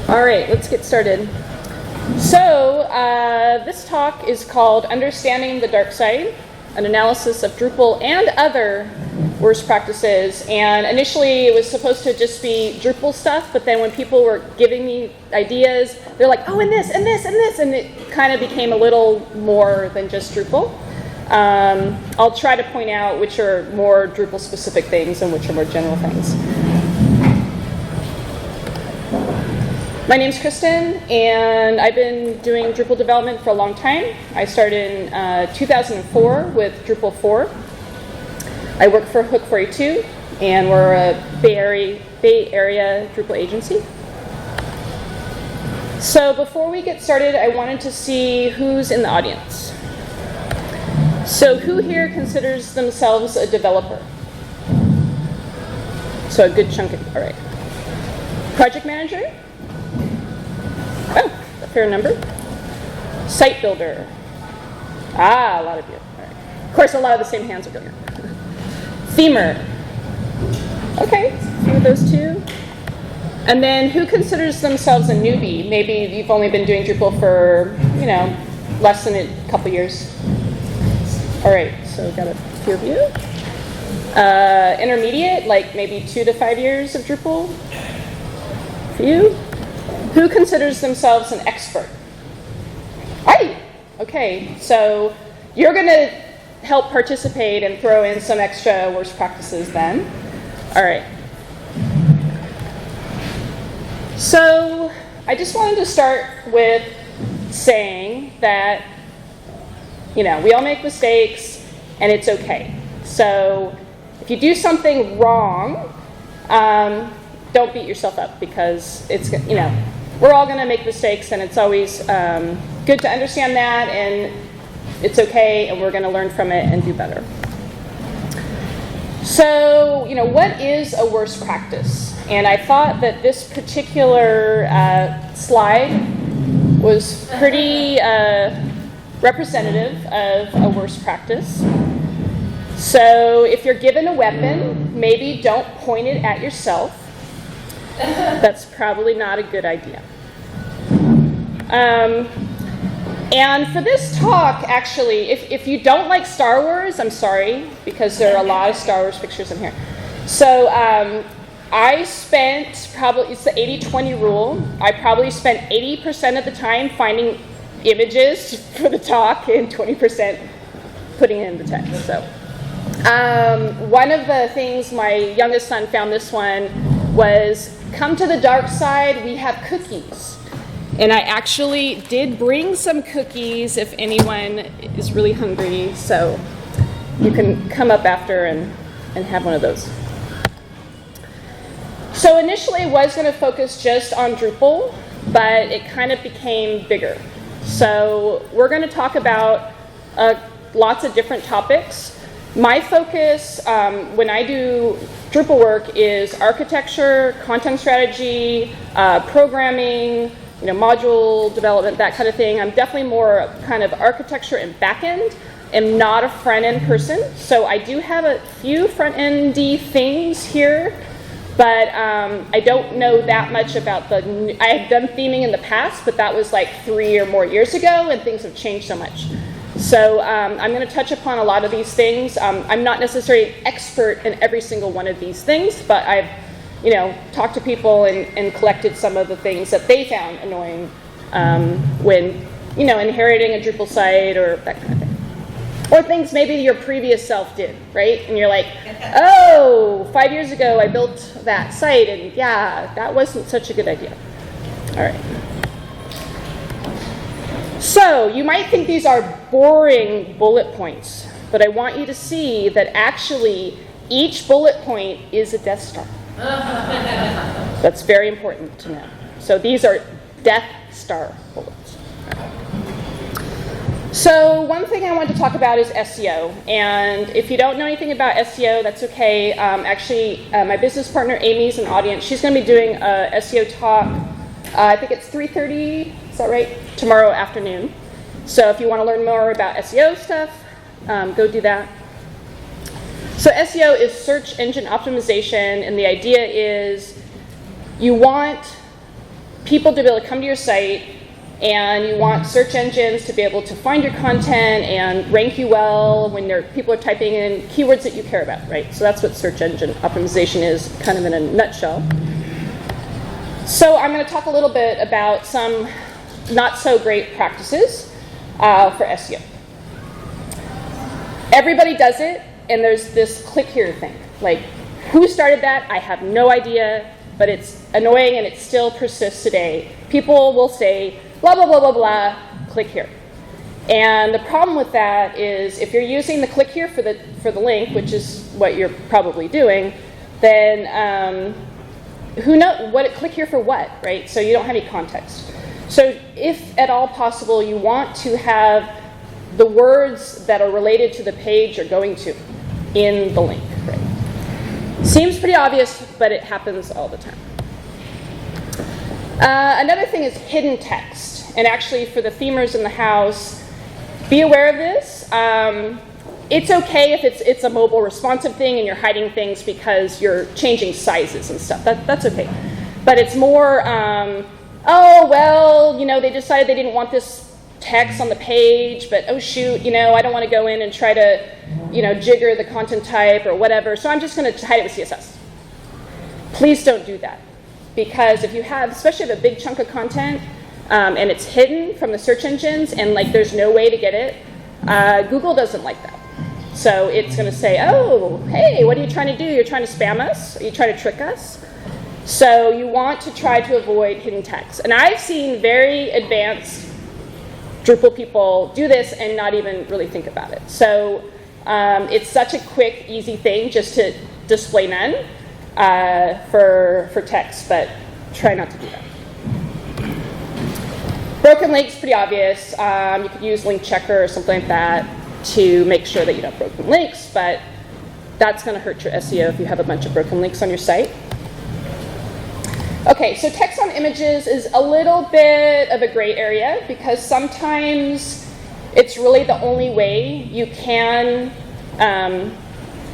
All right, let's get started. So this talk is called Understanding the Dark Side, an analysis of Drupal and other worst practices. And initially it was supposed to just be Drupal stuff, but then when people were giving me ideas, they're like, oh, and this, and this, and this, and it kind of became a little more than just Drupal. I'll try to point out which are more Drupal specific things and which are more general things. My name's Kristen, and I've been doing Drupal development for a long time. I started in 2004 with Drupal 4. I work for Hook 42, and we're a Bay Area Drupal agency. So before we get started, I wanted to see who's in the audience. So who here considers themselves a developer? So a good chunk of, all right. Project manager? Oh, a fair number. Site builder. Ah, a lot of you. All right. Of course, a lot of the same hands are going up. Themer. Okay, a few of those too. And then who considers themselves a newbie? Maybe you've only been doing Drupal for, less than a couple years. All right, so we've got a few of you. Intermediate, like maybe 2 to 5 years of Drupal. A few. Who considers themselves an expert? Right. Okay, so you're going to help participate and throw in some extra worst practices then. All right. So I just wanted to start with saying that, we all make mistakes and it's okay. So if you do something wrong, don't beat yourself up because it's, we're all going to make mistakes, and it's always good to understand that, and it's okay, and we're going to learn from it and do better. So, what is a worst practice? And I thought that this particular slide was pretty representative of a worst practice. So if you're given a weapon, maybe don't point it at yourself. That's probably not a good idea. And for this talk, actually, if you don't like Star Wars, I'm sorry, because there are a lot of Star Wars pictures in here. So I spent probably, it's the 80-20 rule. I probably spent 80% of the time finding images for the talk and 20% putting it in the text. So one of the things my youngest son found this one was, come to the dark side, we have cookies. And I actually did bring some cookies if anyone is really hungry, so you can come up after and have one of those. So initially I was going to focus just on Drupal, but it kind of became bigger. So we're going to talk about lots of different topics. My focus when I do Drupal work is architecture, content strategy, programming, module development, that kind of thing. I'm definitely more kind of architecture and backend. I'm not a front-end person, so I do have a few front-endy things here, but I don't know that much about I have done theming in the past, but that was like 3 or more years ago, and things have changed so much. So I'm going to touch upon a lot of these things. I'm not necessarily an expert in every single one of these things, but I've talked to people and collected some of the things that they found annoying when inheriting a Drupal site or that kind of thing. Or things maybe your previous self did, right? And you're like, oh, 5 years ago I built that site, and yeah, that wasn't such a good idea. All right. So you might think these are boring bullet points, but I want you to see that actually each bullet point is a Death Star. That's very important to know. So these are Death Star bullets. So one thing I want to talk about is SEO. And if you don't know anything about SEO, that's okay. Actually, my business partner, Amy's in the audience. She's going to be doing a SEO talk. I think it's 3:30, is that right? Tomorrow afternoon. So if you want to learn more about SEO stuff, go do that. So SEO is search engine optimization, and the idea is you want people to be able to come to your site, and you want search engines to be able to find your content and rank you well when people are typing in keywords that you care about, right? So that's what search engine optimization is, kind of in a nutshell. So I'm going to talk a little bit about some not so great practices for SEO. Everybody does it, and there's this click here thing. Like, who started that? I have no idea, but it's annoying and it still persists today. People will say, blah, blah, blah, blah, blah, click here. And the problem with that is if you're using the click here for the link, which is what you're probably doing, then who knows what click here for what, right? So you don't have any context. So if at all possible, you want to have the words that are related to the page you're going to in the link, right? Seems pretty obvious, but it happens all the time. Another thing is hidden text. And actually, for the themers in the house, be aware of this. It's okay if it's a mobile responsive thing and you're hiding things because you're changing sizes and stuff. That's okay. But it's more, oh, well, they decided they didn't want this text on the page, but oh shoot, I don't want to go in and try to, jigger the content type or whatever, so I'm just going to hide it with CSS. Please don't do that, because if you have, especially if a big chunk of content, and it's hidden from the search engines, and there's no way to get it, Google doesn't like that. So it's going to say, oh, hey, what are you trying to do? You're trying to spam us? Are you trying to trick us? So you want to try to avoid hidden text. And I've seen very advanced Drupal people do this and not even really think about it. So it's such a quick, easy thing just to display none for text, but try not to do that. Broken links, pretty obvious. You could use link checker or something like that to make sure that you don't have broken links, but that's going to hurt your SEO if you have a bunch of broken links on your site. Okay, so text on images is a little bit of a gray area because sometimes it's really the only way you can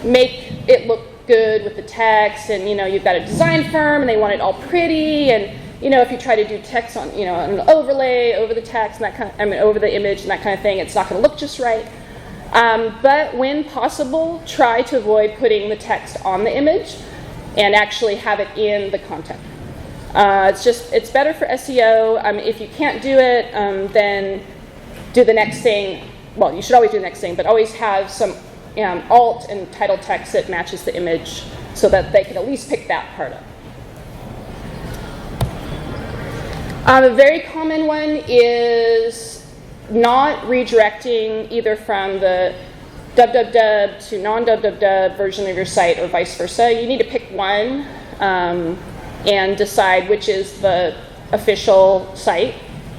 make it look good with the text, and you've got a design firm and they want it all pretty, and if you try to do text on an overlay over the text and that over the image and that kind of thing, it's not going to look just right. But when possible, try to avoid putting the text on the image and actually have it in the content. It's better for SEO. If you can't do it, then do the next thing. Well, you should always do the next thing, but always have some alt and title text that matches the image so that they can at least pick that part up. A very common one is not redirecting either from the www to non-www version of your site or vice versa. You need to pick one and decide which is the official site,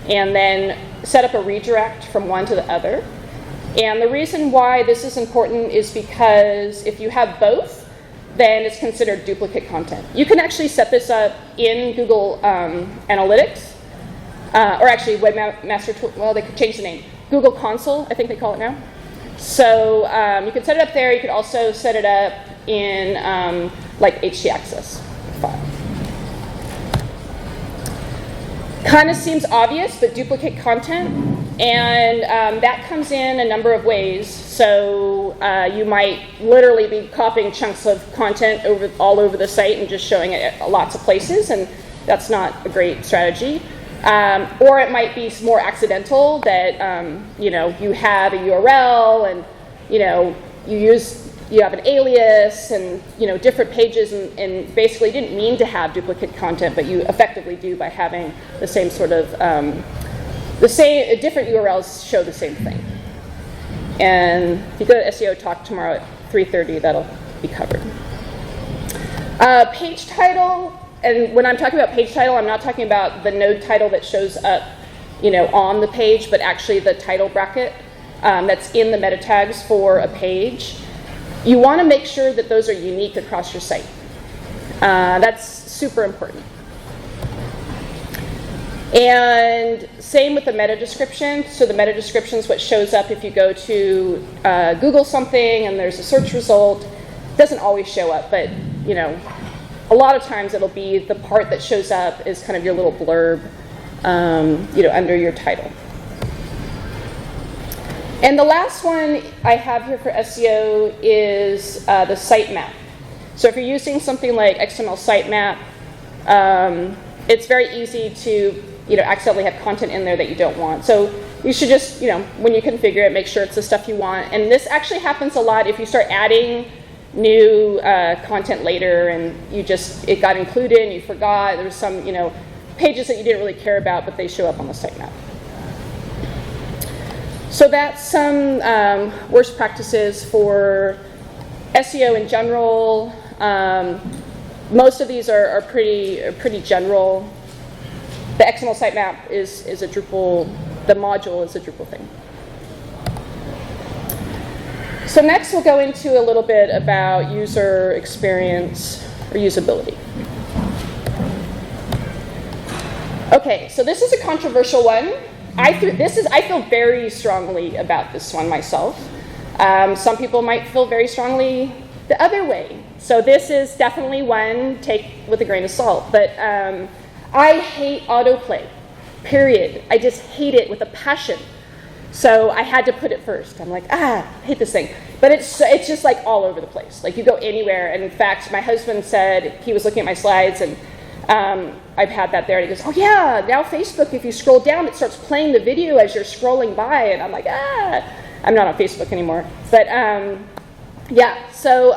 and then set up a redirect from one to the other. And the reason why this is important is because if you have both, then it's considered duplicate content. You can actually set this up in Google Analytics, or actually Webmaster Tool, well, they could change the name. Google Console, I think they call it now. So you can set it up there. You could also set it up in htaccess file. Kind of seems obvious, but duplicate content, and that comes in a number of ways. So you might literally be copying chunks of content all over the site and just showing it at lots of places, and that's not a great strategy. Or it might be more accidental that you have a URL and you have an alias and different pages and basically didn't mean to have duplicate content, but you effectively do by having the same sort of different URLs show the same thing. And if you go to SEO Talk tomorrow at 3:30, that'll be covered. Page title, and when I'm talking about page title, I'm not talking about the node title that shows up on the page, but actually the title bracket that's in the meta tags for a page. You want to make sure that those are unique across your site. That's super important. And same with the meta description. So the meta description is what shows up if you go to Google something and there's a search result. doesn't always show up, but a lot of times it'll be the part that shows up is kind of your little blurb, under your title. And the last one I have here for SEO is the sitemap. So if you're using something like XML sitemap, it's very easy to accidentally have content in there that you don't want. So you should just, when you configure it, make sure it's the stuff you want. And this actually happens a lot if you start adding new content later and it got included and you forgot. There was some, pages that you didn't really care about, but they show up on the sitemap. So that's some worst practices for SEO in general. Most of these are pretty general. The XML sitemap is a Drupal, the module is a Drupal thing. So next we'll go into a little bit about user experience or usability. Okay, so this is a controversial one. I feel very strongly about this one myself. Some people might feel very strongly the other way. So this is definitely one take with a grain of salt. But I hate autoplay, period. I just hate it with a passion. So I had to put it first. I'm like, I hate this thing. But it's just like all over the place. Like you go anywhere. And in fact, my husband said, he was looking at my slides and I've had that there. And he goes, oh yeah, now Facebook, if you scroll down, it starts playing the video as you're scrolling by. And I'm like, I'm not on Facebook anymore. But yeah, so,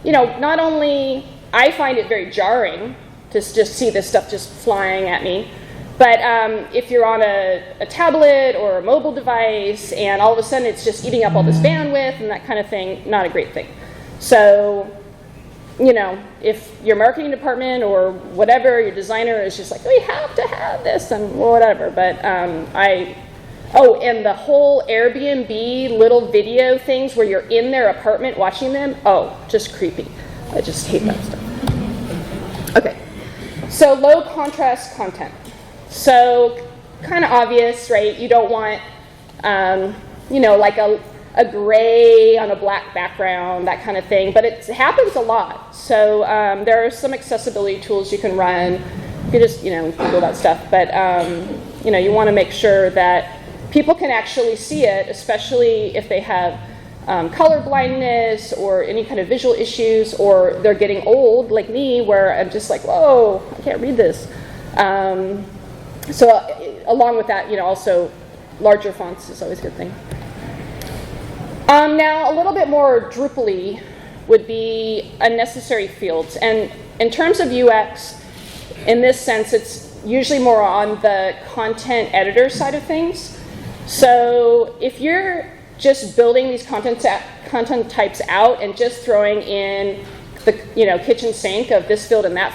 not only I find it very jarring to just see this stuff just flying at me, but if you're on a tablet or a mobile device and all of a sudden it's just eating up all this bandwidth and that kind of thing, not a great thing. So, if your marketing department or whatever, your designer is just like, we have to have this and whatever, but and the whole Airbnb little video things where you're in their apartment watching them, just creepy. I just hate that stuff. Okay, so low contrast content. So kind of obvious, right? You don't want, like a gray on a black background, that kind of thing, but it happens a lot. So there are some accessibility tools you can run. You can just, Google that stuff, but you want to make sure that people can actually see it, especially if they have color blindness or any kind of visual issues, or they're getting old like me, where I'm just like, whoa, I can't read this. So along with that, also larger fonts is always a good thing. Now a little bit more Drupal-y would be unnecessary fields. And in terms of UX, in this sense, it's usually more on the content editor side of things. So if you're just building these content types out and just throwing in the kitchen sink of this field and that,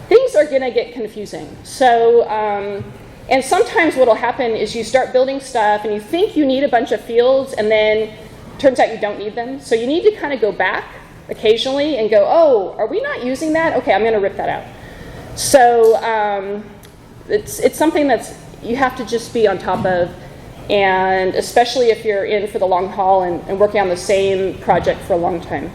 things are going to get confusing. So, and sometimes what will happen is you start building stuff and you think you need a bunch of fields and then turns out you don't need them. So you need to kind of go back occasionally and go, oh, are we not using that? Okay, I'm going to rip that out. So it's something that's you have to just be on top of, and especially if you're in for the long haul and working on the same project for a long time.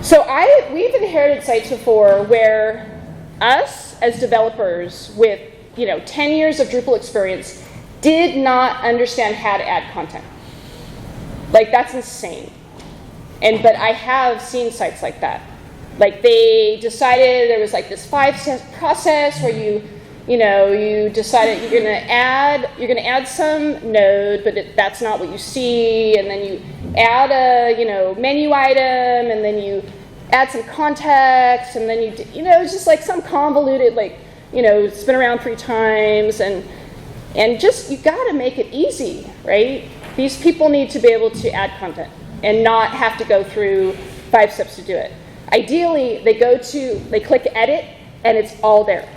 So we've inherited sites before where us as developers with 10 years of Drupal experience did not understand how to add content. Like, that's insane. But I have seen sites like that. Like, they decided there was like this 5-step process where you decided you're gonna add some node, but that's not what you see, and then you add a menu item, and then you add some context, and then it's just like some convoluted spin around 3 times, and just you gotta make it easy, right? These people need to be able to add content and not have to go through 5 steps to do it. Ideally, they click edit and it's all there.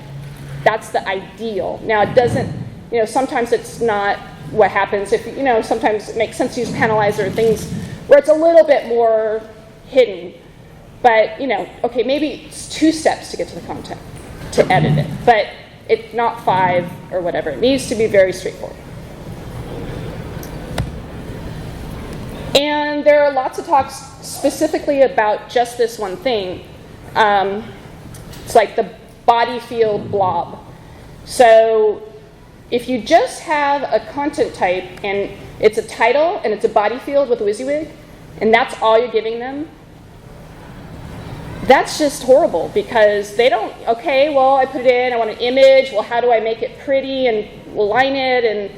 That's the ideal. Now it doesn't, sometimes it's not what happens. If sometimes it makes sense to use Panelizer or things where it's a little bit more hidden. But okay, maybe it's 2 steps to get to the content, to edit it. But it's not 5 or whatever. It needs to be very straightforward. And And there are lots of talks specifically about just this one thing. It's like the body field blob. So if you just have a content type and it's a title and it's a body field with a WYSIWYG, and that's all you're giving them, that's just horrible, because they don't, okay, well, I put it in, I want an image, well, how do I make it pretty and align it, and,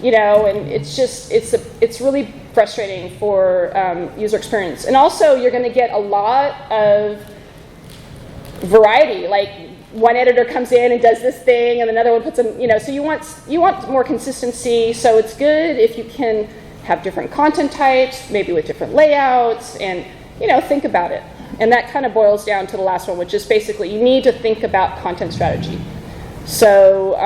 you know, and it's just, it's really frustrating for user experience. And also, you're going to get a lot of variety, like one editor comes in and does this thing, and another one puts in, you know, so you want more consistency, so it's good if you can have different content types, maybe with different layouts, and, you know, think about it. And that kind of boils down to the last one, which is basically you need to think about content strategy. So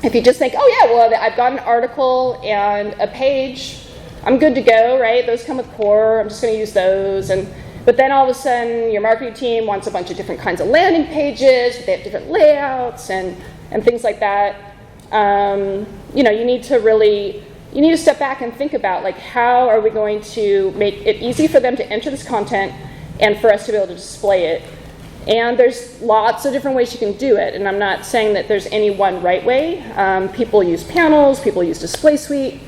if you just think, oh yeah, well, I've got an article and a page, I'm good to go, right? Those come with core, I'm just going to use those. But then all of a sudden, your marketing team wants a bunch of different kinds of landing pages, they have different layouts and things like that. You know, you need to step back and think about, like, how are we going to make it easy for them to enter this content and for us to be able to display it. And there's lots of different ways you can do it, and I'm not saying that there's any one right way. People use panels, people use display suite,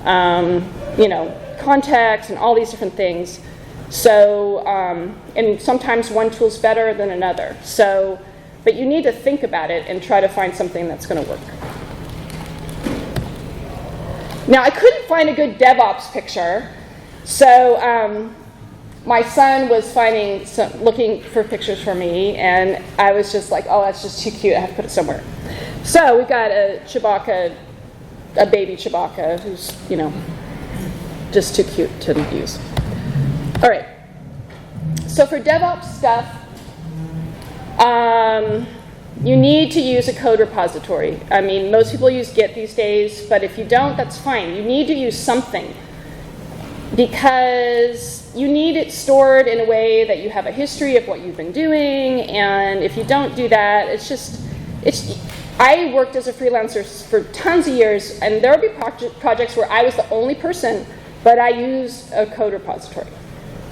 you know, context, and all these different things. So, and sometimes one tool's better than another. So, but you need to think about it and try to find something that's going to work. Now, I couldn't find a good Devops picture, so my son was looking for pictures for me, and I was just like, oh, that's just too cute, I have to put it somewhere. So we've got a Chewbacca, a baby Chewbacca, who's, you know, just too cute to use. All right, so for DevOps stuff, you need to use a code repository. I mean, most people use Git these days, but if you don't, that's fine. You need to use something, because you need it stored in a way that you have a history of what you've been doing, and if you don't do that, I worked as a freelancer for tons of years, and there would be projects where I was the only person, but I used a code repository,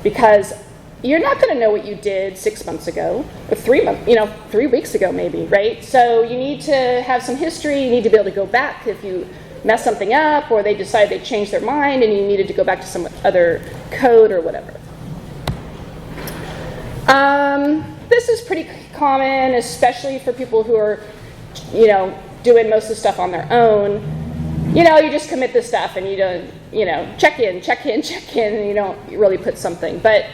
because you're not going to know what you did 6 months ago, or 3 weeks ago maybe, right? So you need to have some history, you need to be able to go back if you mess something up, or they decide they changed their mind and you needed to go back to some other code or whatever. This is pretty common, especially for people who are, you know, doing most of the stuff on their own. You know, you just commit this stuff and you don't, you know, check in, and you don't really put something. But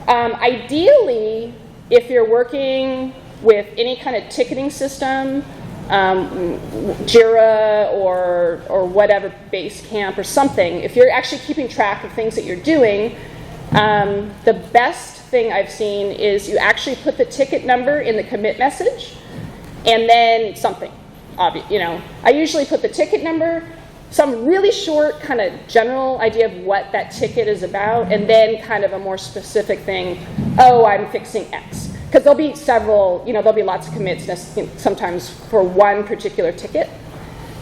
ideally, if you're working with any kind of ticketing system, Jira or whatever, Basecamp or something, if you're actually keeping track of things that you're doing, the best thing I've seen is you actually put the ticket number in the commit message and then something. You know, I usually put the ticket number, some really short kind of general idea of what that ticket is about, and then kind of a more specific thing, oh, I'm fixing X. Because there'll be several, you know, there'll be lots of commits sometimes for one particular ticket.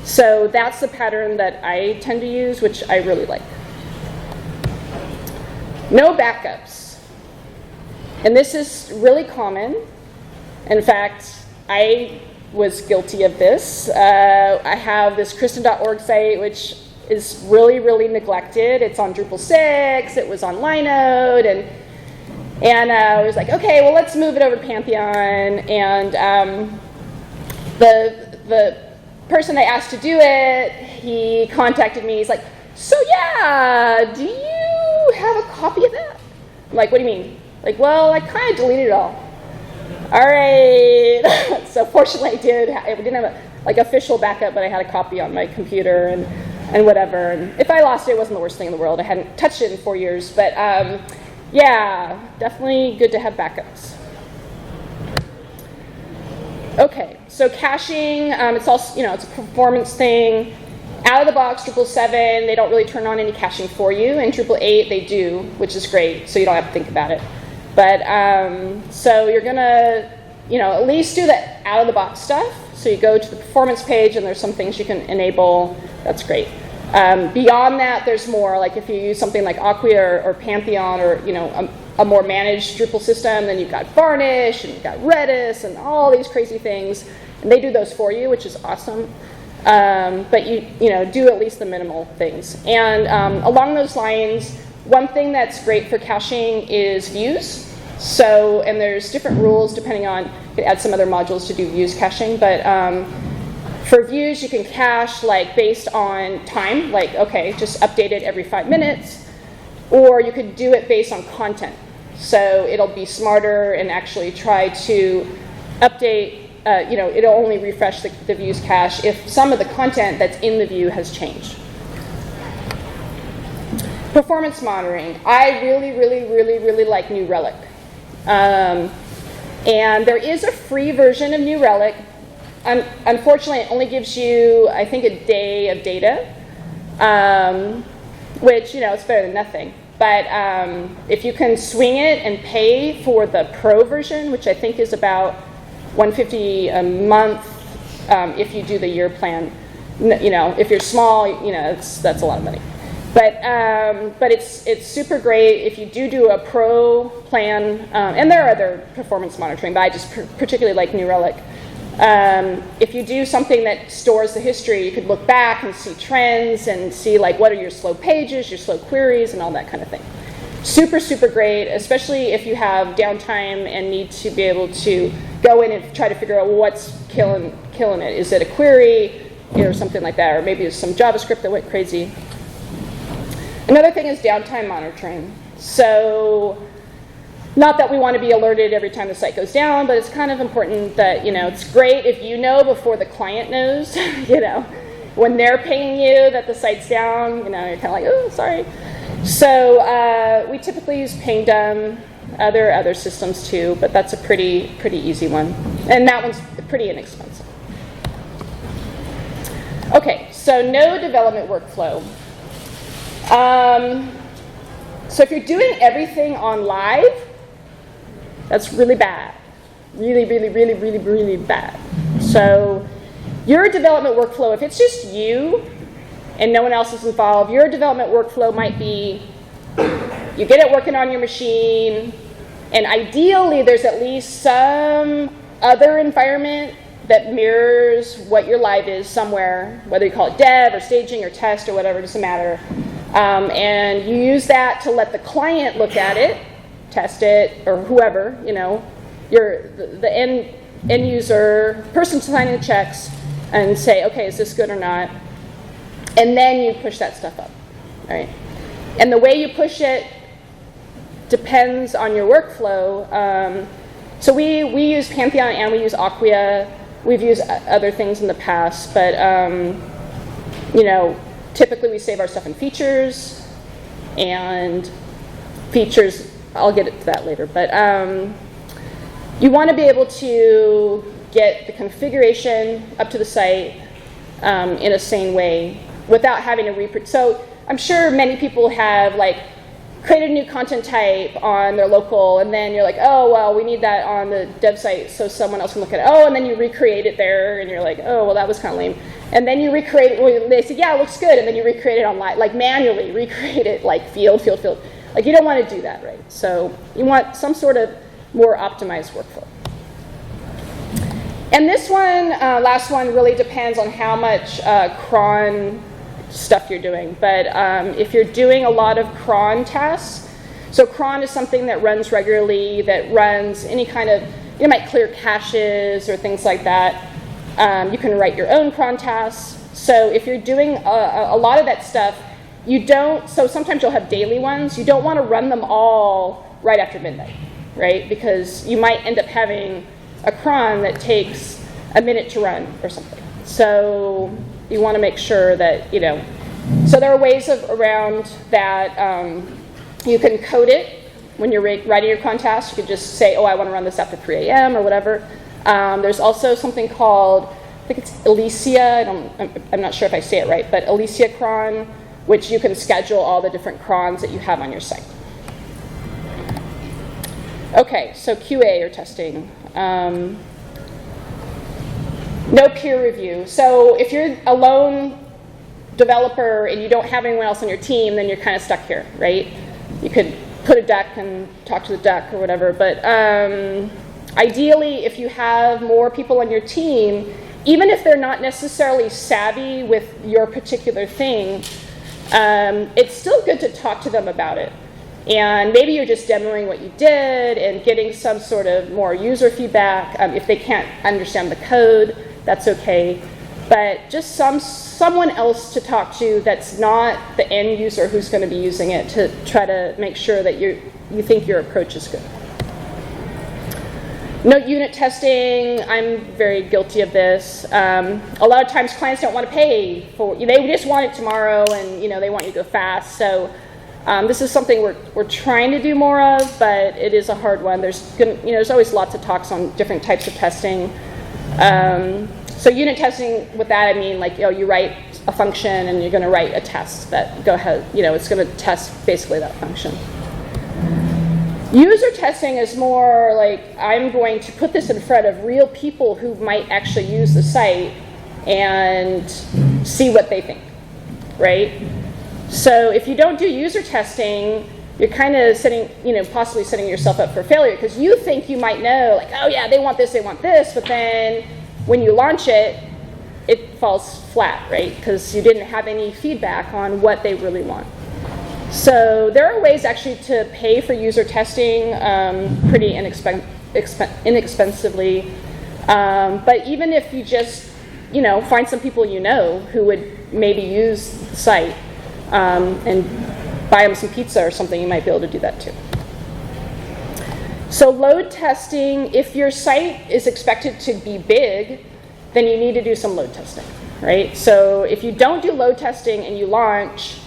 So that's the pattern that I tend to use, which I really like. No backups. And this is really common. In fact, I was guilty of this. I have this Kristen.org site, which is really, really neglected. It's on Drupal 6, it was on Linode, and I was like, okay, well, let's move it over to Pantheon. And the person I asked to do it, he contacted me. He's like, so yeah, do you have a copy of that? I'm like, what do you mean? Like, well, I kind of deleted it all. All right. So fortunately, I didn't have a official backup, but I had a copy on my computer and whatever. And if I lost it, it wasn't the worst thing in the world. I hadn't touched it in 4 years, but yeah, definitely good to have backups. Okay, so caching, it's also, it's a performance thing. Out of the box, Drupal 7, they don't really turn on any caching for you. In Drupal 8, they do, which is great, so you don't have to think about it. But so you're gonna, at least do the out of the box stuff. So you go to the performance page, and there's some things you can enable. That's great. Beyond that, there's more, like if you use something like Acquia or Pantheon or a more managed Drupal system, then you've got Varnish and you've got Redis and all these crazy things, and they do those for you, which is awesome. But you do at least the minimal things. And along those lines, one thing that's great for caching is views. So, and there's different rules depending on, you can add some other modules to do views caching, but for views you can cache like based on time, like okay, just update it every 5 minutes, or you could do it based on content. So it'll be smarter and actually try to update, it'll only refresh the views cache if some of the content that's in the view has changed. Performance monitoring. I really like New Relic. And there is a free version of New Relic. Unfortunately, it only gives you, I think, a day of data, which, it's better than nothing. But if you can swing it and pay for the pro version, which I think is about $150 a month if you do the year plan, if you're small, that's a lot of money. But it's super great if you do a pro plan, and there are other performance monitoring, but I just particularly like New Relic. If you do something that stores the history, you could look back and see trends and see like what are your slow pages, your slow queries, and all that kind of thing. Super great, especially if you have downtime and need to be able to go in and try to figure out what's killing it. Is it a query or something like that, or maybe it's some JavaScript that went crazy. Another thing is downtime monitoring. So, not that we want to be alerted every time the site goes down, but it's kind of important that, it's great if you know before the client knows, when they're pinging you that the site's down, you're kind of like, oh, sorry. So we typically use Pingdom, other systems too, but that's a pretty easy one. And that one's pretty inexpensive. Okay, so no development workflow. So if you're doing everything on live, that's really bad. Really bad. So your development workflow, if it's just you and no one else is involved, your development workflow might be you get it working on your machine, and ideally there's at least some other environment that mirrors what your live is somewhere, whether you call it dev or staging or test or whatever, it doesn't matter. And you use that to let the client look at it, test it, or whoever, the end user, person signing the checks, and say, okay, is this good or not? And then you push that stuff up, right? And the way you push it depends on your workflow. So we use Pantheon and we use Acquia. We've used other things in the past, but typically we save our stuff in features, and features, I'll get to that later, but you want to be able to get the configuration up to the site in a sane way without having to reprint. So I'm sure many people have created a new content type on their local, and then you're like, oh, well, we need that on the dev site so someone else can look at it. Oh, and then you recreate it there, and you're like, oh, well, that was kind of lame. And then you recreate it, well, they say, yeah, it looks good, and then you recreate it online, manually recreate it, field. You don't want to do that, right? So you want some sort of more optimized workflow. And this one, last one, really depends on how much cron stuff you're doing. But if you're doing a lot of cron tasks, so cron is something that runs regularly, that runs any kind of, you might clear caches or things like that. You can write your own cron tasks. So if you're doing a lot of that stuff, so sometimes you'll have daily ones. You don't want to run them all right after midnight, right? Because you might end up having a cron that takes a minute to run or something. So you want to make sure that, so there are ways around that. You can code it when you're writing your cron task. You could just say, oh, I want to run this after 3 a.m. or whatever. There's also something called, I think it's Alicia, I'm not sure if I say it right, but Alicia cron, which you can schedule all the different crons that you have on your site. Okay, so QA or testing. No peer review. So if you're alone developer and you don't have anyone else on your team, then you're kind of stuck here, right? You could put a duck and talk to the duck or whatever, but ideally, if you have more people on your team, even if they're not necessarily savvy with your particular thing, it's still good to talk to them about it. And maybe you're just demoing what you did and getting some sort of more user feedback. If they can't understand the code, that's okay. But just someone else to talk to that's not the end user who's going to be using it, to try to make sure that you think your approach is good. No unit testing. I'm very guilty of this. A lot of times clients don't want to pay for, they just want it tomorrow, and they want you to go fast. So this is something we're trying to do more of, but it is a hard one. There's always lots of talks on different types of testing. So unit testing, with that I mean you write a function and you're going to write a test that it's going to test basically that function. User testing is more like I'm going to put this in front of real people who might actually use the site and see what they think, right? So if you don't do user testing, you're kind of possibly setting yourself up for failure, because you think you might know, oh yeah, they want this, but then when you launch it, it falls flat, right? Because you didn't have any feedback on what they really want. So there are ways actually to pay for user testing pretty inexpensively. But even if you just, find some people who would maybe use the site and buy them some pizza or something, you might be able to do that too. So load testing, if your site is expected to be big, then you need to do some load testing, right? So if you don't do load testing and you launch,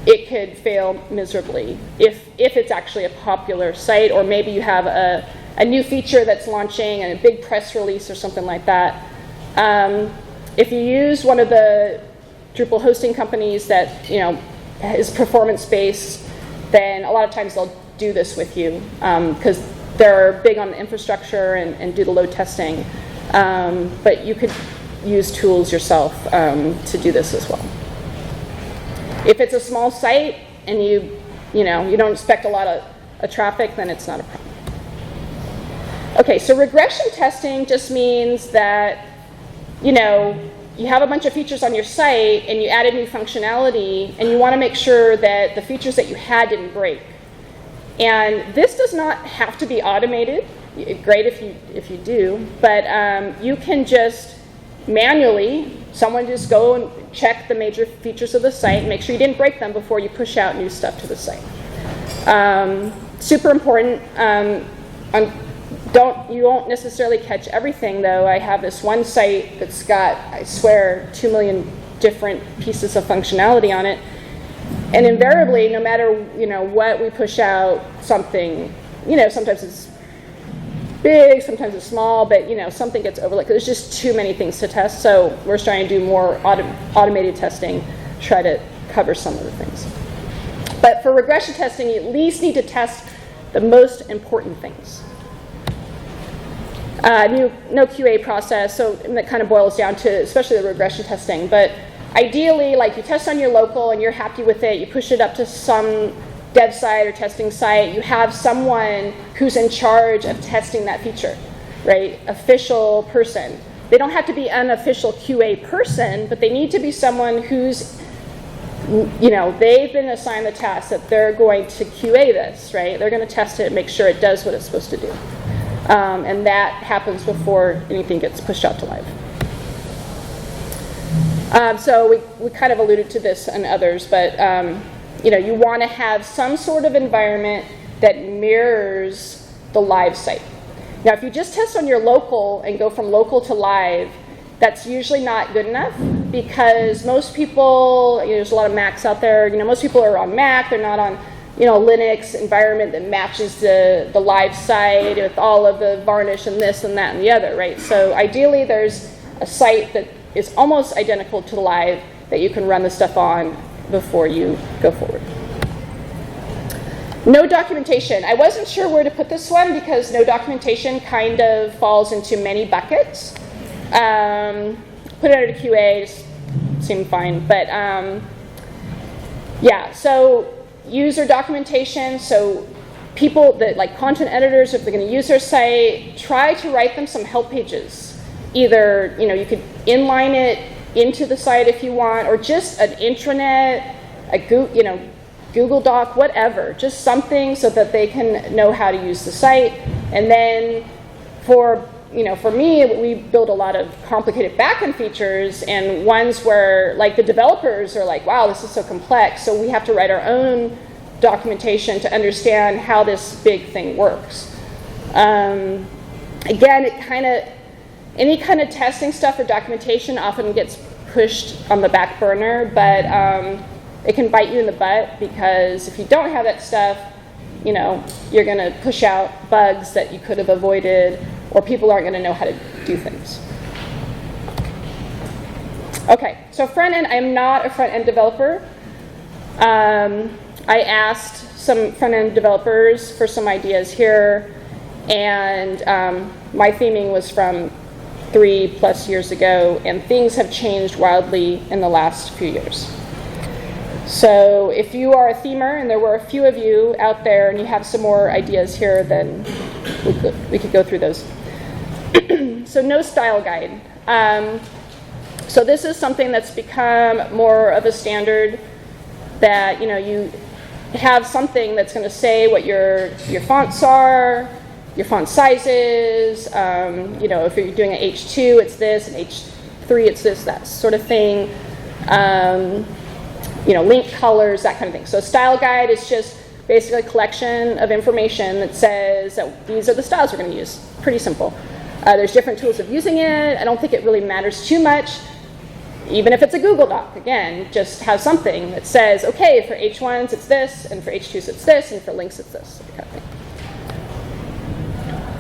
it could fail miserably if it's actually a popular site, or maybe you have a new feature that's launching and a big press release or something like that. If you use one of the Drupal hosting companies that is performance-based, then a lot of times they'll do this with you because they're big on the infrastructure and do the load testing. But you could use tools yourself to do this as well. If it's a small site and you don't expect a lot of traffic, then it's not a problem. Okay, so regression testing just means that you have a bunch of features on your site and you added new functionality, and you want to make sure that the features that you had didn't break. And this does not have to be automated. Great if you do, but you can just manually, someone just go and check the major features of the site and make sure you didn't break them before you push out new stuff to the site. Super important. You won't necessarily catch everything, though. I have this one site that's got, I swear, 2 million different pieces of functionality on it, and invariably, no matter what we push out, something, sometimes it's big, sometimes it's small, but something gets overlooked. There's just too many things to test, so we're trying to do more automated testing, try to cover some of the things. But for regression testing, you at least need to test the most important things. No QA process, so that kind of boils down to especially the regression testing. But ideally, you test on your local and you're happy with it, you push it up to some dev site or testing site, you have someone who's in charge of testing that feature, right? Official person. They don't have to be an official QA person, but they need to be someone who's, they've been assigned the task that they're going to QA this, right? They're going to test it and make sure it does what it's supposed to do. And that happens before anything gets pushed out to live. So we kind of alluded to this and others, but you want to have some sort of environment that mirrors the live site. Now, if you just test on your local and go from local to live, that's usually not good enough, because most people, there's a lot of Macs out there, most people are on Mac, they're not on Linux environment that matches the live site with all of the varnish and this and that and the other, right? So ideally, there's a site that is almost identical to the live that you can run the stuff on before you go forward. No documentation. I wasn't sure where to put this one because no documentation kind of falls into many buckets. Put it under QA, just seemed fine. But yeah, so user documentation. So people that like content editors, if they're going to use their site, try to write them some help pages. Either you could inline it into the site if you want, or just an intranet, a Google Doc, whatever, just something so that they can know how to use the site. And then for me, we build a lot of complicated backend features and ones where like the developers are like, wow, this is so complex. So we have to write our own documentation to understand how this big thing works. Again, any kind of testing stuff or documentation often gets pushed on the back burner, but it can bite you in the butt, because if you don't have that stuff, you're going to push out bugs that you could have avoided, or people aren't going to know how to do things. Okay, so front-end, I'm not a front-end developer. I asked some front-end developers for some ideas here, and my theming was from 3+ years ago, and things have changed wildly in the last few years. So if you are a themer, and there were a few of you out there, and you have some more ideas here, then we could go through those. So no style guide. So this is something that's become more of a standard, that you have something that's going to say what your fonts are, your font sizes. If you're doing an H2, it's this, and H3, it's this, that sort of thing. Link colors, that kind of thing. So style guide is just basically a collection of information that says that these are the styles we're going to use. Pretty simple. There's different tools of using it. I don't think it really matters too much. Even if it's a Google Doc, again, just have something that says, okay, for H1s it's this, and for H2s it's this, and for links it's this, that kind of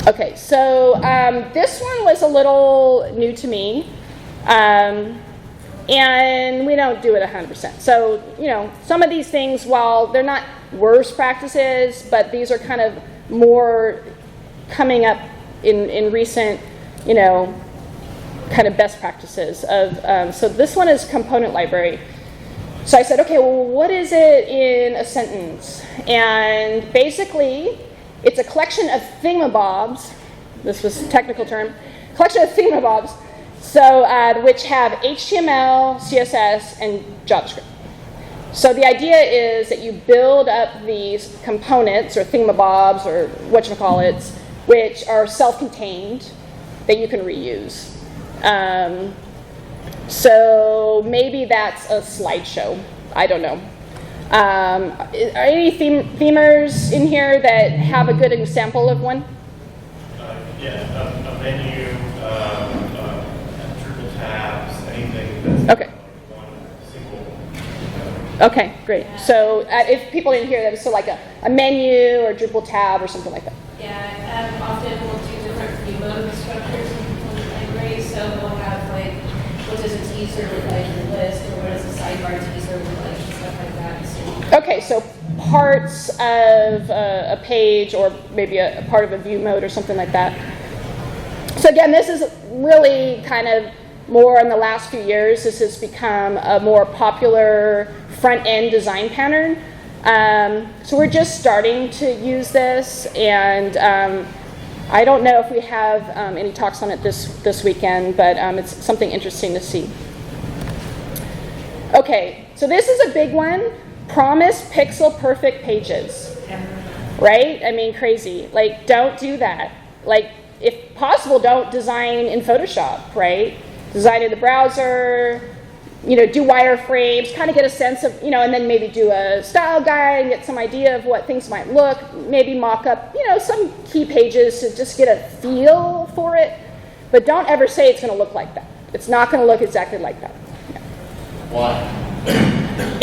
thing. Okay, so this one was a little new to me. And we don't do it 100%. So, some of these things, while they're not worst practices, but these are kind of more coming up in recent, kind of best practices of. So this one is component library. So I said, okay, well, what is it in a sentence? And basically, it's a collection of thingamabobs. This was a technical term. Collection of thingamabobs. So, which have HTML, CSS, and JavaScript. So the idea is that you build up these components, or thingamabobs, or whatchamacallits, which are self-contained, that you can reuse. So maybe that's a slideshow. I don't know. Are any themers in here that have a good example of one? A menu, Drupal tabs, anything that's one single. Okay, great. So if people didn't hear that, so like a menu or Drupal tab or something like that. Yeah, often we'll do different view mode structures in the library. So we'll have like, what does a teaser look like in the list, or what does a sidebar teaser look like, and stuff like that. So, okay, so parts of a page, or maybe a part of a view mode or something like that. So again, this is really kind of more in the last few years. This has become a more popular front-end design pattern. So we're just starting to use this, and I don't know if we have any talks on it this weekend, but it's something interesting to see. Okay, so this is a big one. Promise pixel perfect pages, right? I mean, crazy. Like, don't do that. Like, if possible, don't design in Photoshop, right? Design in the browser, do wireframes, kind of get a sense of, and then maybe do a style guide and get some idea of what things might look, maybe mock up, some key pages to just get a feel for it. But don't ever say it's going to look like that. It's not going to look exactly like that. Yeah. Why?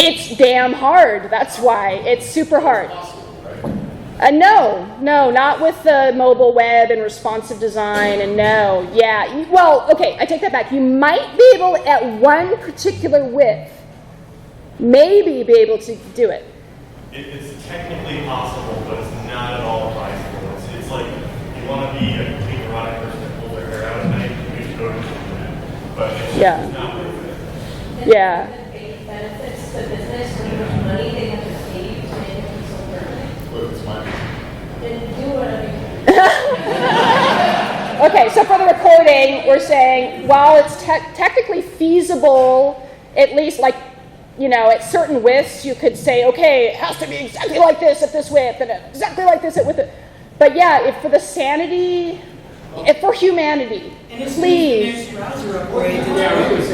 It's damn hard. That's why. It's super hard. No, not with the mobile web and responsive design, and no. Yeah, well, okay, I take that back. You might be able, at one particular width, maybe be able to do it. It's technically possible, but it's not at all advisable. It's like, you want to be a complete neurotic person that pulls their hair out at night, you need to go to the internet. But it's not worth it. Yeah. The big benefits to business, how much money they have to pay you to make it so perfect. What if it's mine? Then do whatever you Okay, so for the recording, we're saying while it's technically feasible, at least like, at certain widths, you could say, okay, it has to be exactly like this at this width, and exactly like this at width. But yeah, if for the sanity, if for humanity, please.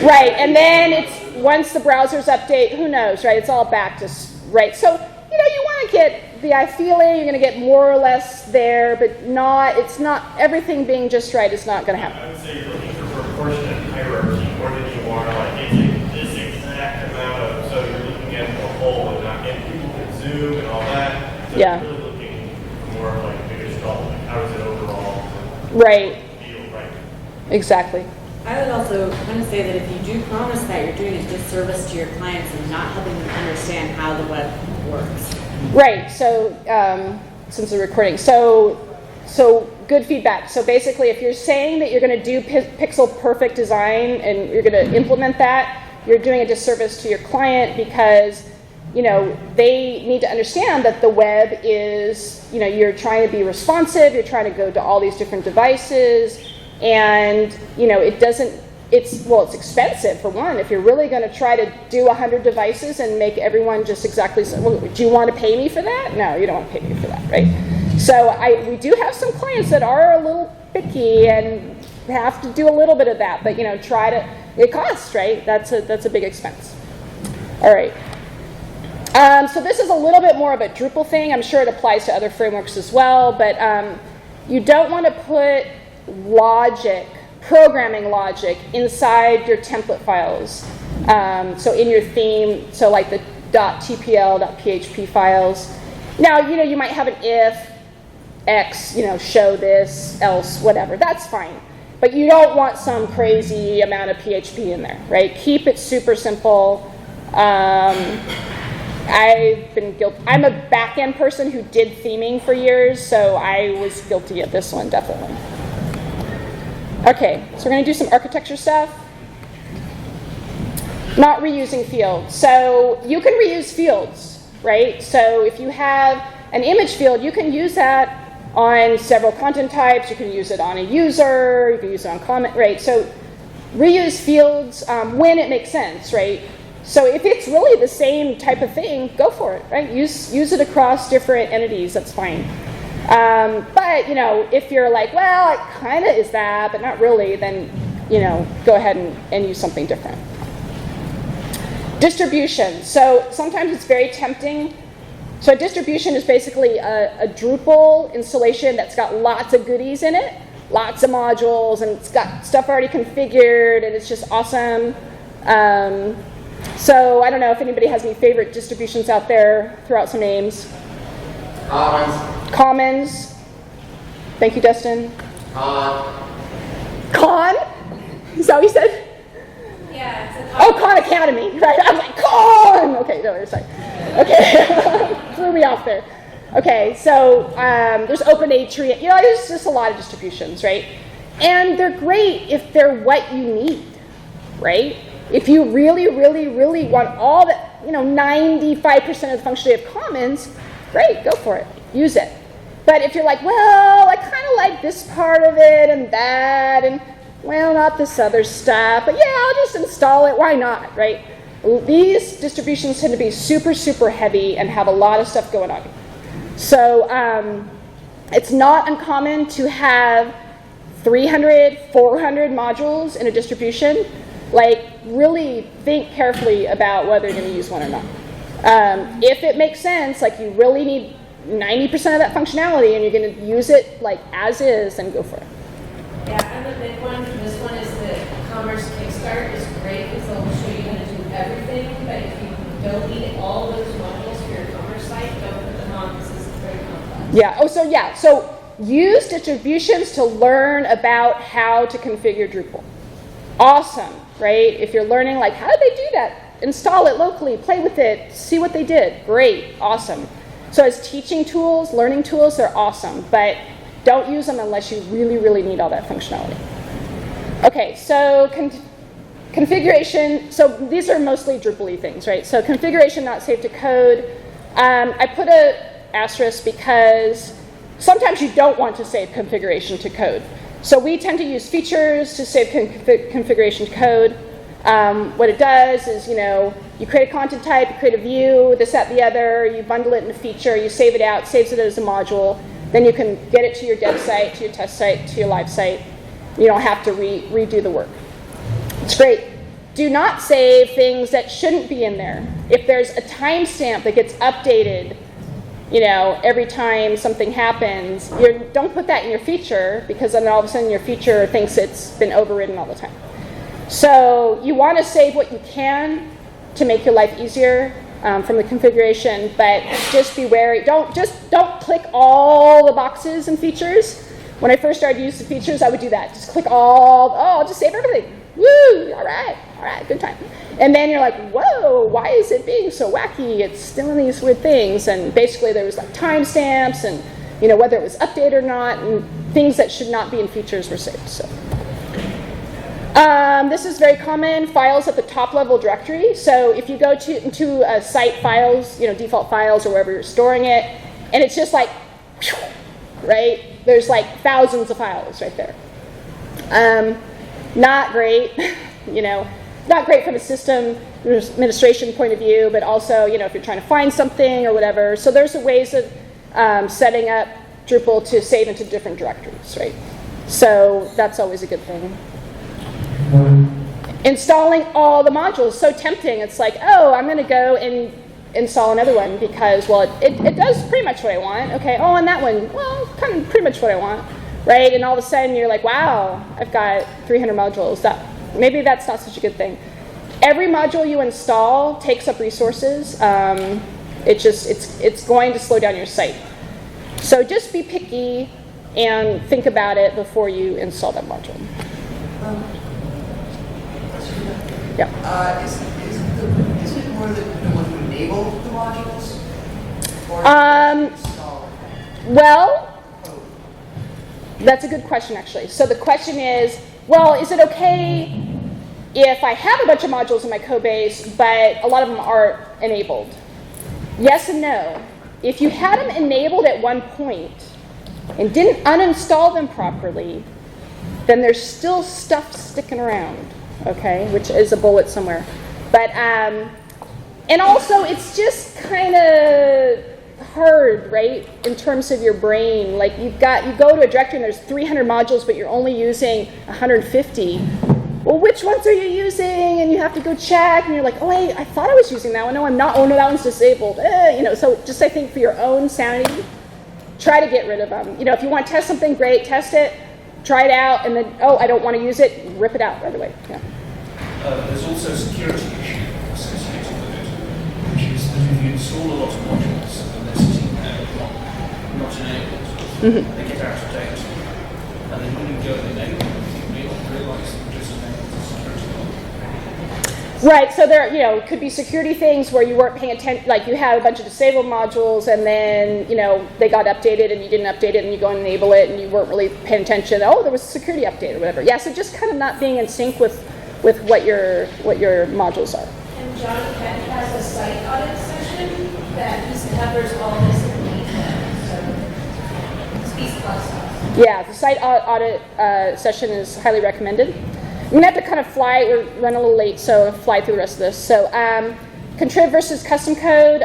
Right, and then it's once the browsers update, who knows, right? It's all back to right. So you want to get the feeling you're going to get more or less there, but it's not everything being just right. It's not going to happen. I would say you're looking for proportionate hierarchy more than you are like it's this exact amount of. So you're looking at the whole and not getting people can zoom and all that. So Yeah. You're really looking for more of like bigger skull. Like how is it overall? Right. Feel right. Exactly. I would also kind of say that if you do promise that, you're doing a disservice to your clients and not helping them understand how the web works. Right. So since we're recording, so good feedback. So basically, if you're saying that you're going to do pixel perfect design and you're going to implement that, you're doing a disservice to your client because they need to understand that the web is you're trying to be responsive. You're trying to go to all these different devices, and it doesn't. It's expensive for one. If you're really going to try to do 100 devices and make everyone just exactly well, do you want to pay me for that? No, you don't want to pay me for that, right? So we do have some clients that are a little picky and have to do a little bit of that, but it costs, right? That's a big expense. All right. So this is a little bit more of a Drupal thing. I'm sure it applies to other frameworks as well, but you don't want to put programming logic inside your template files. So in your theme, so like the .tpl, .php files. Now, you might have an if, X, show this, else, whatever. That's fine. But you don't want some crazy amount of PHP in there, right? Keep it super simple. I've been guilty. I'm a back-end person who did theming for years, so I was guilty of this one, definitely. Okay, so we're going to do some architecture stuff. Not reusing fields. So you can reuse fields, right? So if you have an image field, you can use that on several content types. You can use it on a user. You can use it on comment, right? So reuse fields when it makes sense, right? So if it's really the same type of thing, go for it, right? Use it across different entities. That's fine. But if you're like, well, it kind of is that, but not really, then go ahead and use something different. Distribution. So sometimes it's very tempting. So a distribution is basically a Drupal installation that's got lots of goodies in it, lots of modules, and it's got stuff already configured, and it's just awesome. So I don't know if anybody has any favorite distributions out there. Throw out some names. Commons. Thank you, Dustin. Khan? Is that what you said? Yeah, it's a Khan Academy, right? I was like, Khan! Okay, no, sorry. Okay, threw me off there. Okay, so there's OpenAtria. There's just a lot of distributions, right? And they're great if they're what you need, right? If you really, really, really want all the, 95% of the functionality of Commons, great, go for it. Use it. But if you're like, well, I kind of like this part of it and that, and, well, not this other stuff, but yeah, I'll just install it. Why not, right? These distributions tend to be super, super heavy and have a lot of stuff going on. So it's not uncommon to have 300, 400 modules in a distribution. Like, really think carefully about whether you're going to use one or not. If it makes sense, like you really need 90% of that functionality and you're going to use it like as is, then go for it. Yeah, and the big one, this one is the Commerce Kickstart is great because they'll show you how to do everything, but if you don't need all those modules for your commerce site, don't put them on because this is very complex. Yeah, so use distributions to learn about how to configure Drupal. Awesome, right? If you're learning like, how did they do that? Install it locally, play with it, see what they did. Great, awesome. So as teaching tools, learning tools, they're awesome, but don't use them unless you really, really need all that functionality. Okay, so Configuration, so these are mostly Drupal-y things, right? So configuration not saved to code. I put a asterisk because sometimes you don't want to save configuration to code. So we tend to use features to save configuration to code. What it does is, you create a content type, you create a view, this, that, the other, you bundle it in a feature, you save it out, saves it as a module, then you can get it to your dev site, to your test site, to your live site. You don't have to redo the work. It's great. Do not save things that shouldn't be in there. If there's a timestamp that gets updated, every time something happens, don't put that in your feature, because then all of a sudden your feature thinks it's been overridden all the time. So you want to save what you can to make your life easier from the configuration, but just be wary. Don't click all the boxes and features. When I first started using the features, I would do that. Just click I'll just save everything. Woo, all right, good time. And then you're like, whoa, why is it being so wacky? It's doing these weird things. And basically there was like timestamps and whether it was updated or not, and things that should not be in features were saved. So this is very common, files at the top level directory. So if you go into a site files, default files or wherever you're storing it, and it's just like, right? There's like thousands of files right there. Not great, not great from a system administration point of view, but also, if you're trying to find something or whatever. So there's ways of setting up Drupal to save into different directories, right? So that's always a good thing. Installing all the modules, so tempting. It's like, oh, I'm going to go and install another one because, well, it does pretty much what I want. Okay, oh, and that one, well, kind of pretty much what I want. Right, and all of a sudden you're like, wow, I've got 300 modules. Maybe that's not such a good thing. Every module you install takes up resources. It's going to slow down your site. So just be picky and think about it before you install that module. Yeah. Is it more that you want to enable the modules? Or install? Well. That's a good question, actually. So the question is, well, is it okay if I have a bunch of modules in my code base, but a lot of them aren't enabled? Yes and no. If you had them enabled at one point and didn't uninstall them properly, then there's still stuff sticking around, okay, which is a bullet somewhere. But, and also, it's just kind of hard, right, in terms of your brain. Like you go to a directory and there's 300 modules, but you're only using 150. Well, which ones are you using? And you have to go check, and you're like, oh wait, I thought I was using that one. No, I'm not. Oh no, that one's disabled. So just I think for your own sanity, try to get rid of them. If you want to test something, great, test it, try it out, and then I don't want to use it, rip it out right away. Yeah. There's also a security issue associated with it, which is that if you install a lot of modules, not enabled, they get out of date. And then when you go and enable them, you may not realize that you just enabled the security. Right, so there could be security things where you weren't paying attention, like you had a bunch of disabled modules and then, they got updated and you didn't update it and you go and enable it and you weren't really paying attention. Oh, there was a security update or whatever. Yeah, so just kind of not being in sync with what your modules are. And John Kent has a site audit session that covers all this in detail. So speaks plus. Yeah, the site audit session is highly recommended. I'm going to have to kind of we're running a little late, so I'll fly through the rest of this. So CONTRIB versus custom code,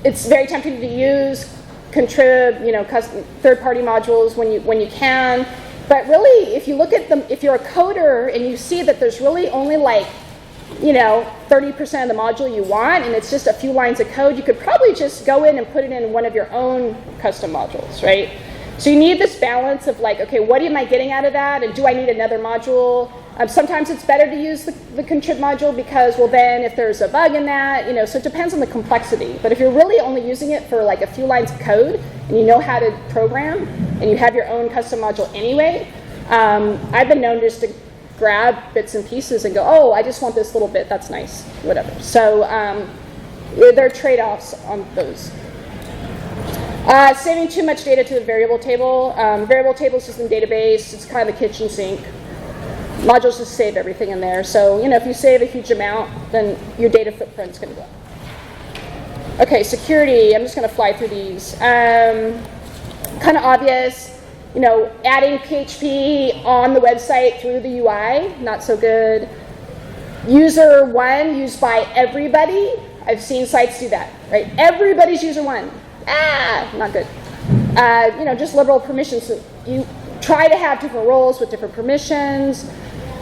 it's very tempting to use CONTRIB, custom third-party modules when you can. But really, if you look at them, if you're a coder and you see that there's really only like 30% of the module you want, and it's just a few lines of code, you could probably just go in and put it in one of your own custom modules, right? So you need this balance of like, okay, what am I getting out of that, and do I need another module? Sometimes it's better to use the CONTRIB module because, well, then if there's a bug in that, so it depends on the complexity. But if you're really only using it for like a few lines of code, and you know how to program, and you have your own custom module anyway, I've been known just to grab bits and pieces and go, oh, I just want this little bit, that's nice, whatever. So there are trade-offs on those. Saving too much data to the variable table. Variable table is just in database. It's kind of the kitchen sink. modules just save everything in there. So, if you save a huge amount, then your data footprint's going to go up. Okay, security. I'm just going to fly through these. Kind of obvious. Adding PHP on the website through the UI, not so good. User 1 used by everybody. I've seen sites do that, right? Everybody's user 1. Not good. Just liberal permissions. So you try to have different roles with different permissions.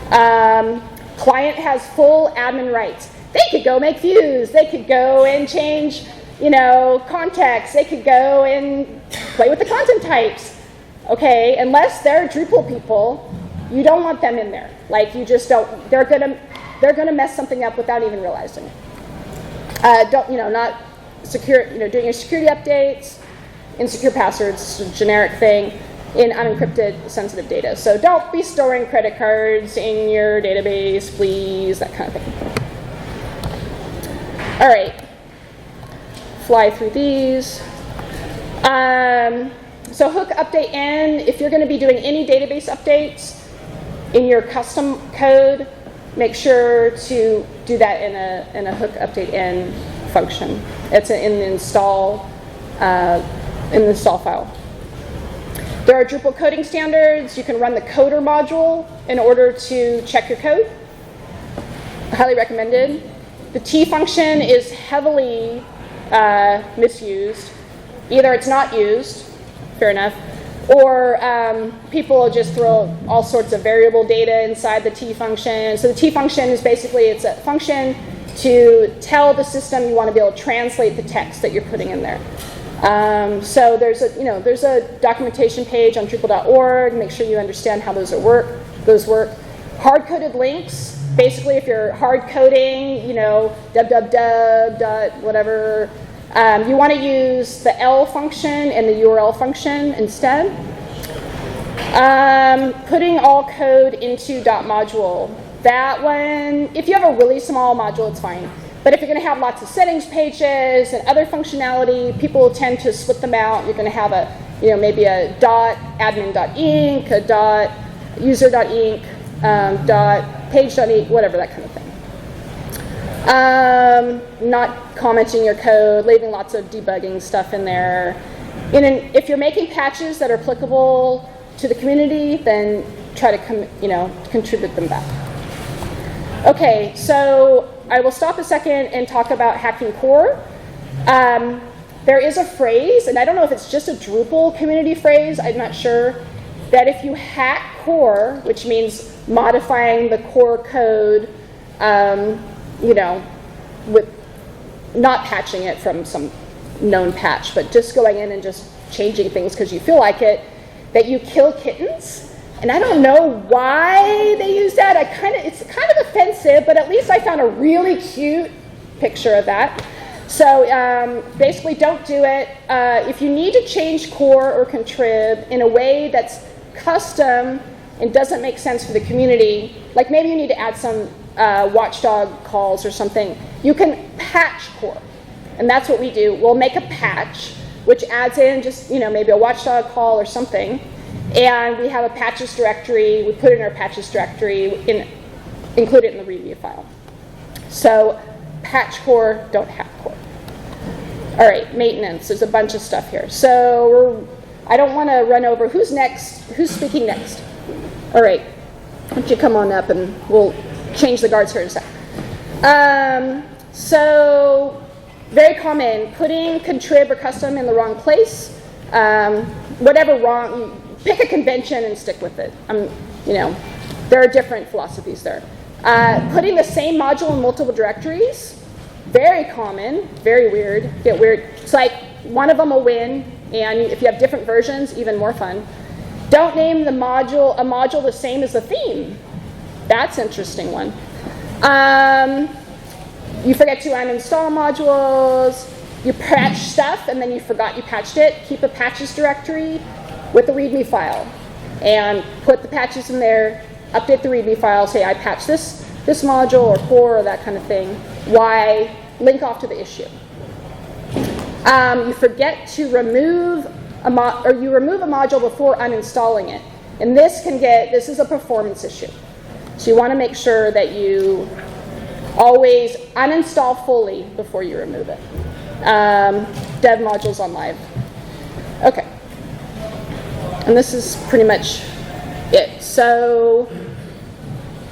Client has full admin rights. They could go make views. They could go and change, context. They could go and play with the content types. Okay, unless they're Drupal people, you don't want them in there. Like, you just don't. They're gonna mess something up without even realizing it. Not secure. Doing your security updates, insecure passwords, generic thing in unencrypted sensitive data. So don't be storing credit cards in your database, please. That kind of thing. All right, fly through these. So hook update in, if you're going to be doing any database updates in your custom code, make sure to do that in a hook update in function. It's in the install file. There are Drupal coding standards. You can run the coder module in order to check your code. Highly recommended. The T function is heavily misused. Either it's not used, fair enough, or people just throw all sorts of variable data inside the T function. So the T function is basically, it's a function to tell the system you want to be able to translate the text that you're putting in there. So there's a documentation page on Drupal.org. Make sure you understand how those work. Hard-coded links. Basically, if you're hard coding, www. whatever. You want to use the L function and the URL function instead. Putting all code into .module. That one, if you have a really small module, it's fine. But if you're going to have lots of settings pages and other functionality, people tend to split them out. You're going to have maybe a .admin.inc, a .user.inc, .page.inc, whatever, that kind of thing. Not commenting your code, leaving lots of debugging stuff in there. If you're making patches that are applicable to the community, then try to contribute them back. Okay, so I will stop a second and talk about hacking core. There is a phrase, and I don't know if it's just a Drupal community phrase, I'm not sure, that if you hack core, which means modifying the core code, with not patching it from some known patch, but just going in and just changing things because you feel like it, that you kill kittens. And I don't know why they use that. It's kind of offensive, but at least I found a really cute picture of that. So basically, don't do it. If you need to change core or contrib in a way that's custom and doesn't make sense for the community, like maybe you need to add some watchdog calls or something, you can patch core. And that's what we do. We'll make a patch, which adds in just, maybe a watchdog call or something. And we have a patches directory. We put it in our patches directory, include it in the README file. So patch core, don't hack core. All right, maintenance. There's a bunch of stuff here. So I don't want to run over. Who's next? Who's speaking next? All right. Why don't you come on up and we'll change the guards here in a sec. So very common, putting contrib or custom in the wrong place. Whatever wrong, pick a convention and stick with it. There are different philosophies there. Putting the same module in multiple directories, very common, very weird, get weird. It's like one of them will win, and if you have different versions, even more fun. Don't name a module the same as the theme. That's an interesting one. You forget to uninstall modules. You patch stuff and then you forgot you patched it. Keep a patches directory with the README file and put the patches in there. Update the README file. Say I patched this module or core or that kind of thing. Why? Link off to the issue. You forget to remove a module before uninstalling it, and this is a performance issue. So you want to make sure that you always uninstall fully before you remove it. Dev modules on live. Okay. And this is pretty much it. So,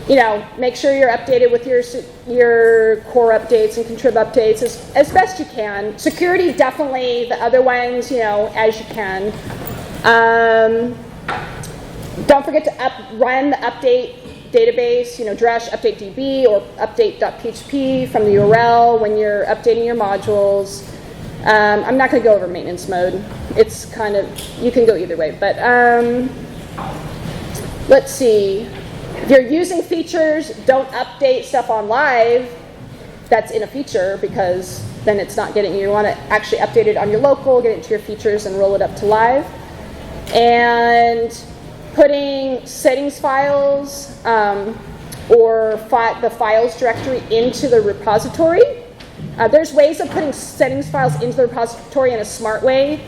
you know, make sure you're updated with your core updates and contrib updates as best you can. Security, definitely. The other ones, you know, as you can. Don't forget to run the update database, you know, Drush update DB or update.php from the URL when you're updating your modules. I'm not going to go over maintenance mode. It's kind of, you can go either way. But let's see. If you're using features, don't update stuff on live that's in a feature, because then it's not getting, you want to actually update it on your local, get it into your features, and roll it up to live. And putting settings files or the files directory into the repository. There's ways of putting settings files into the repository in a smart way,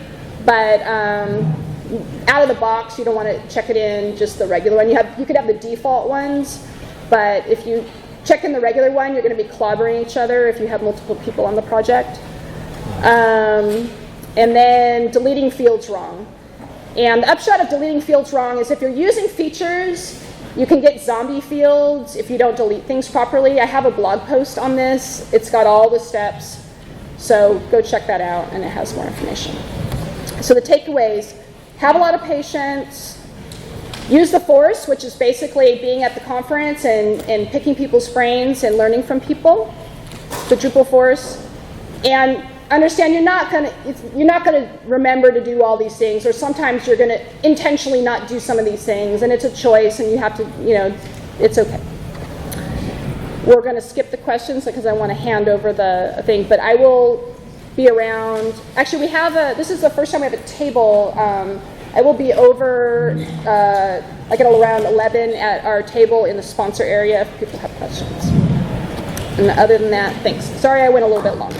but out of the box, you don't want to check it in just the regular one. You could have the default ones, but if you check in the regular one, you're going to be clobbering each other if you have multiple people on the project. And then deleting fields wrong. And the upshot of deleting fields wrong is if you're using features, you can get zombie fields if you don't delete things properly. I have a blog post on this. It's got all the steps. So go check that out, and it has more information. So the takeaways: have a lot of patience. Use the force, which is basically being at the conference and picking people's brains and learning from people, the Drupal force. And understand you're not gonna remember to do all these things, or sometimes you're gonna intentionally not do some of these things, and it's a choice, and you have to, you know, it's okay. We're gonna skip the questions because I want to hand over the thing, but I will be around. Actually, this is the first time we have a table. I will be over like at around 11 at our table in the sponsor area if people have questions. And other than that, thanks. Sorry I went a little bit long.